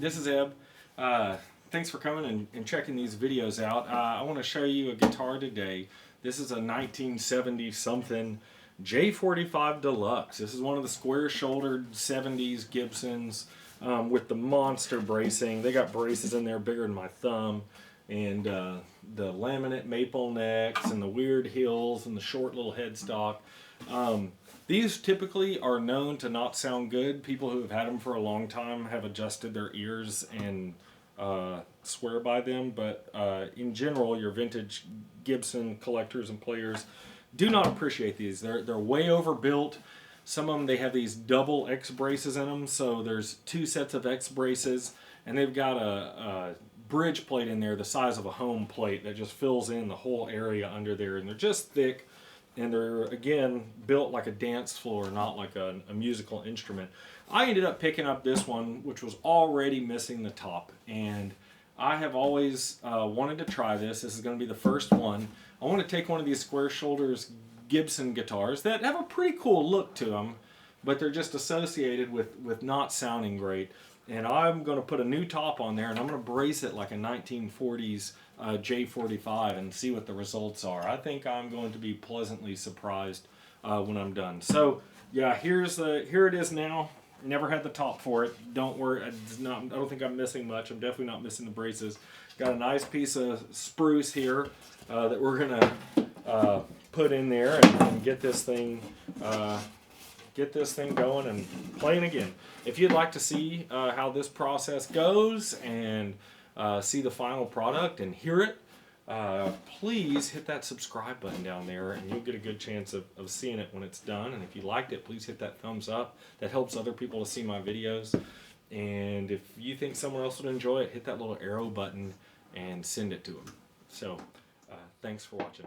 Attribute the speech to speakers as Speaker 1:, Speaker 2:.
Speaker 1: this is Eb. Thanks for coming and checking these videos out. I want to show you a guitar today. This is a 1970 something J45 Deluxe. This is one of the square shouldered 70s Gibsons with the monster bracing. They got braces in there bigger than my thumb, and the laminate maple necks and the weird hills and the short little headstock. These typically are known to not sound good. People who have had them for a long time have adjusted their ears and swear by them, but in general, your vintage Gibson collectors and players do not appreciate these. They're way overbuilt. Some of them, they have these double XBraces in them, so there's two sets of XBraces, and they've got a bridge plate in there the size of a home plate that just fills in the whole area under there, and they're just thick, and they're, again, built like a dance floor, not like a musical instrument. I ended up picking up this one, which was already missing the top, and I have always wanted to try this. This is going to be the first one. I want to take one of these square shoulders Gibson guitars that have a pretty cool look to them, but they're just associated with not sounding great. And I'm going to put a new top on there, and I'm going to brace it like a 1940s J45 and see what the results are. I think I'm going to be pleasantly surprised when I'm done. So yeah, here it is now. Never had the top for it. Don't worry, I don't think I'm missing much. I'm definitely not missing the braces. Got a nice piece of spruce here that we're gonna put in there and get this thing going and playing again. If you'd like to see how this process goes and see the final product and hear it, please hit that subscribe button down there, and you'll get a good chance of seeing it when it's done. And if you liked it, please hit that thumbs up. That helps other people to see my videos. And if you think someone else would enjoy it, hit that little arrow button and send it to them. So thanks for watching.